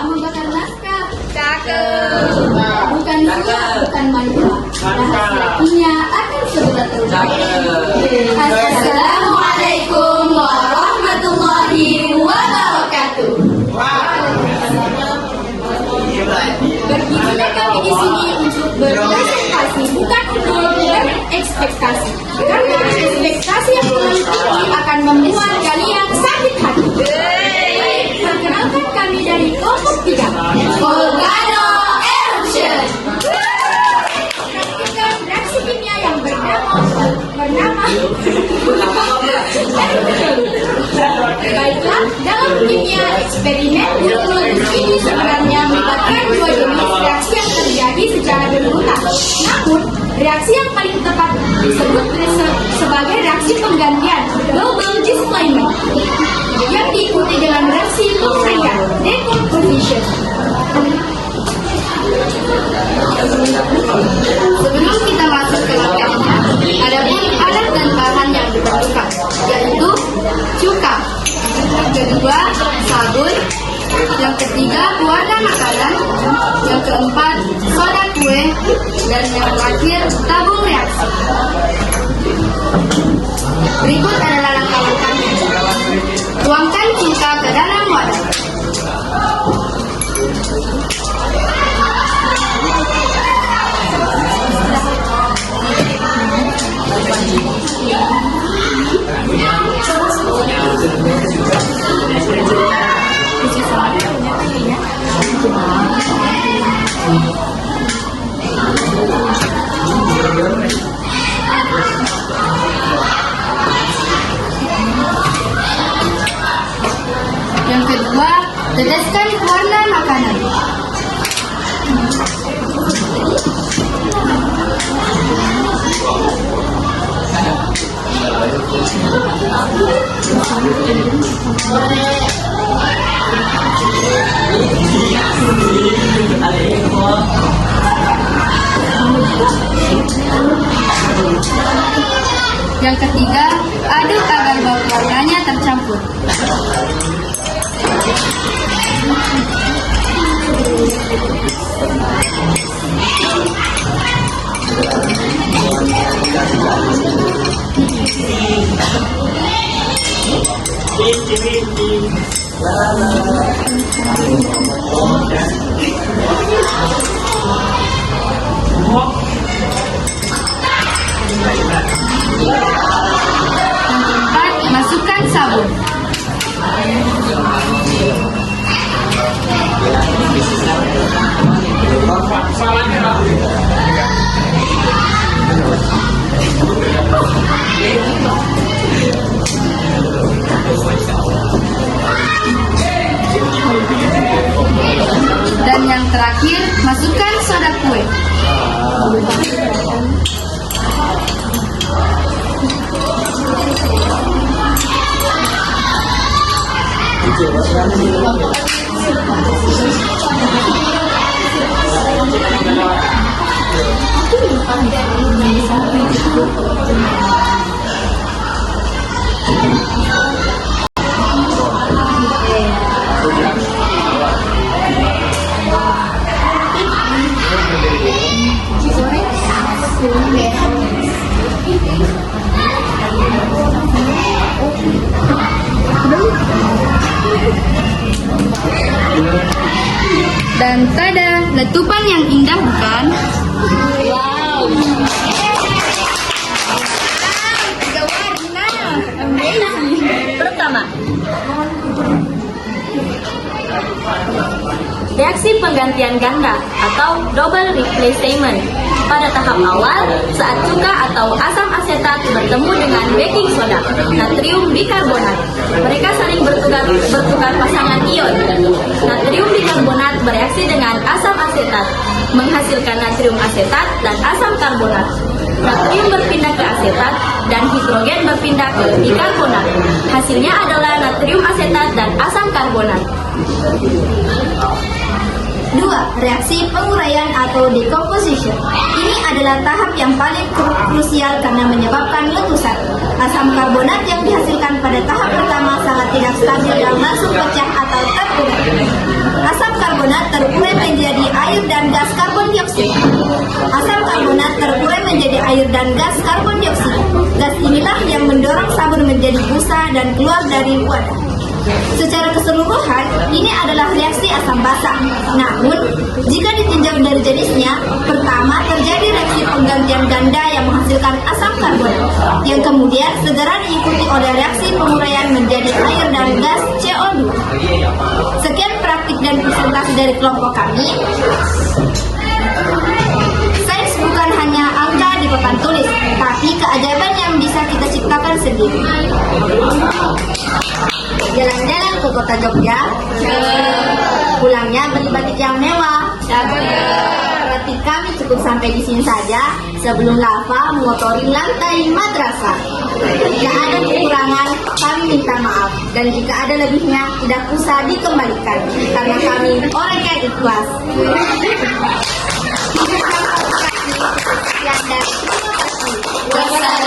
membakar naskah. Cakep. Bukan gula, bukan manula. Rahasia kimia akan segera terungkap. Assalamualaikum warahmatullahi wabarakatuh. Beginilah kami di sini untuk berpresentasi, bukan untuk berekspektasi. Karena ekspektasi yang terlalu tinggi akan membuat kalian sakit hati. Baik, perkenalkan kami dari kelompok 3, Volcano Eruption. Praktikan reaksi kimia yang bernama Baiklah, dalam kimia eksperimen teknologis ini sebenarnya melibatkan dua jenis reaksi yang terjadi secara berurutan. Namun, reaksi yang paling tepat disebut sebagai reaksi penggantian double displacement yang diikuti dengan reaksi penguraian decomposition. Sebelum kita masuk ke materinya, ada pun alat dan bahan yang diperlukan, yaitu cuka, yang kedua sabun, yang ketiga warna makanan, yang keempat soda kue, dan yang terakhir tabung reaksi. Berikut adalah langkah-langkahnya. Tuangkan cuka ke dalam wadah. Yang kedua, teteskan warna makanan. Yang ketiga, aduk agar bau warnanya tercampur. Yang keempat, masukkan sabun. Dan yang terakhir, masukkan soda kue. Dan tada, letupan yang indah bukan? Wow. Tiga warna. Amazing. Pertama, reaksi penggantian ganda atau double replacement. Pada tahap awal, saat cuka atau asam asetat bertemu dengan baking soda, natrium bikarbonat, mereka saling bertukar pasangan ion. Natrium bikarbonat bereaksi dengan asam asetat, menghasilkan natrium asetat dan asam karbonat. Natrium berpindah ke asetat dan hidrogen berpindah ke bikarbonat. Hasilnya adalah natrium asetat dan asam karbonat. 2. Reaksi penguraian atau decomposition. Ini adalah tahap yang paling krusial karena menyebabkan letusan. Asam karbonat yang dihasilkan pada tahap pertama sangat tidak stabil dan langsung pecah atau terbunuh. Asam karbonat karbonat terurai menjadi air dan gas karbon dioksida. Asam karbonat terurai menjadi air dan gas karbon dioksida. Gas inilah yang mendorong sabun menjadi busa dan keluar dari wadah. Secara keseluruhan, ini adalah reaksi asam basa. Namun, jika ditinjau dari jenisnya, pertama terjadi reaksi penggantian ganda yang menghasilkan asam karbonat, yang kemudian segera diikuti oleh reaksi penguraian menjadi air dan gas CO2. Sekian praktik dan presentasi dari kelompok kami. Sains bukan hanya angka di papan tulis, tapi keajaiban yang bisa kita ciptakan sendiri. Jalan-jalan ke kota Jogja, pulangnya beli batik yang mewah. Berarti kami cukup sampai di sini saja sebelum lava mengotori lantai madrasah. Jika ada kekurangan, kami minta maaf. Dan jika ada lebihnya, tidak usah dikembalikan. Karena kami orang yang ikhlas. Sekian dan terima kasih.